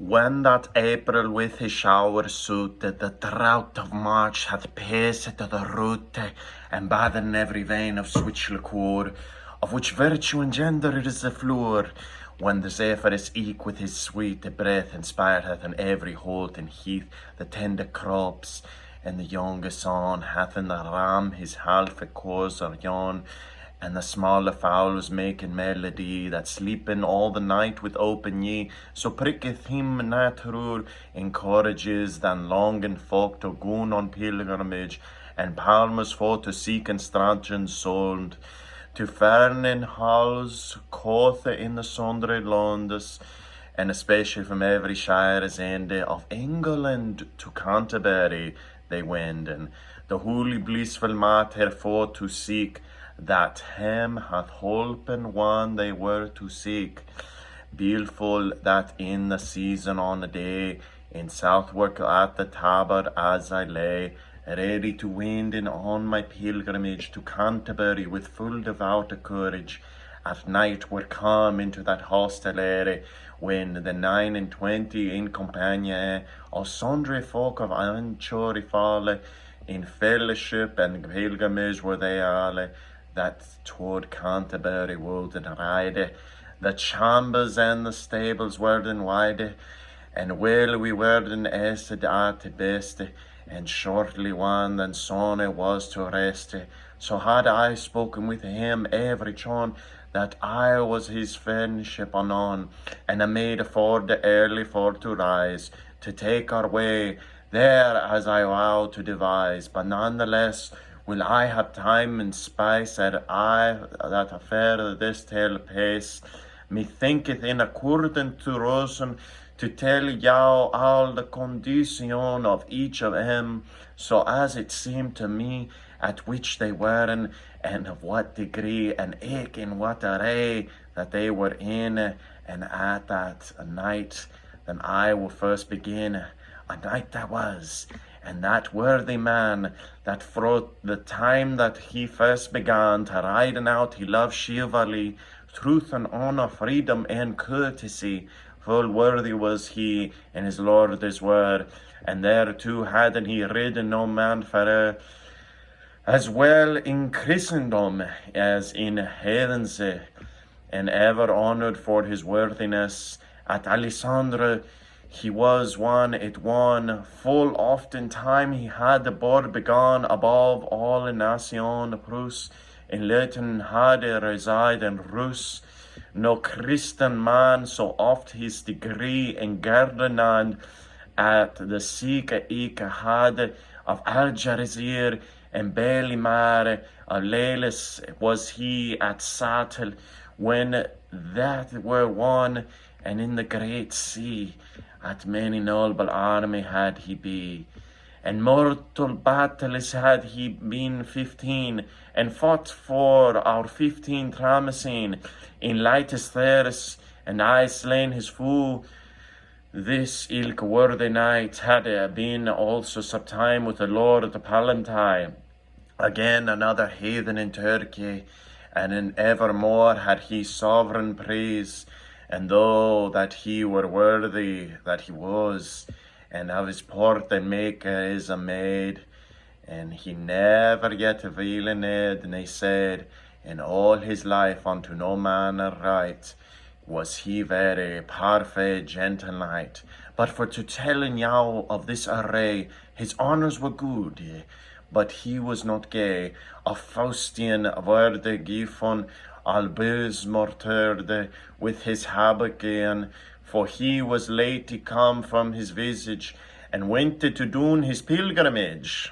When that April with his showers suited, the drought of March hath paced to the root, and bathen every vein of switch liqueur, of which virtue engendered is the flower, when the Zephyrus eke with his sweet breath inspired in every holt and heath the tender crops, and the younger son hath in the ram his half a course or yawn, and the smaller fowls making melody, that sleeping all the night with open ye, so pricketh him natural, encourages than longing folk to go on pilgrimage, and palmers for to seek and stanchions sold, to fernin halls, quoth in the sundry Londis, and especially from every shire's end of England to Canterbury they wend, and the holy blissful matter for to seek, that him hath holpen one they were to seek. Beautiful that in the season on a day, in Southwark at the Tabard as I lay, ready to wend in on my pilgrimage to Canterbury with full devout courage, at night were come into that hostelry, when the 29 in compagnie of sundry folk of Anchory Folly, in fellowship and pilgrimage were they all, that toward Canterbury would ride. The chambers and the stables were then wide, and well we were then ested at the best, and shortly one then son was to rest. So had I spoken with him every chon, that I was his friendship anon, and I made for the early for to rise, to take our way there as I vow to devise, but none the less will I have time and spice that affair this tale pace, methinketh in accordance to Rosen, to tell yow all the condition of each of them, so as it seemed to me, at which they weren, and of what degree, and eke in what array that they were in, and at that night, then I will first begin. A night that was, and that worthy man, that fro the time that he first began to riding out, he loved chivalry, truth and honor, freedom and courtesy. Full worthy was he in his Lord's word, and thereto hadn't he ridden no man fairer, as well in Christendom as in heathens, and ever honored for his worthiness. At Alessandro he was one at one, full often time he had the board begun, above all in Nation Prus, in Latin had reside in Rus, no Christian man so oft his degree and guerdoned, at the seek eke had of Algerizir and Belimare, of Lelis was he at Satel, when that were won, and in the great sea, at many noble army had he be, and mortal battles had he been 15, and fought for our 15 Tramacine, in lightest theirs, and I slain his foe. This ilk worthy knight had been also sometime with the Lord of the Palatine, again another heathen in Turkey, and in evermore had he sovereign praise, and though that he were worthy that he was, and of his port and maker is a maid, and he never yet villained, and he said, in all his life unto no manner right, was he very parfait gentle knight. But for to telling yow of this array, his honours were good, but he was not gay. Of Faustian worthy Giffon, albus morterde with his habergeon, for he was late come from his visage, and went to do his pilgrimage.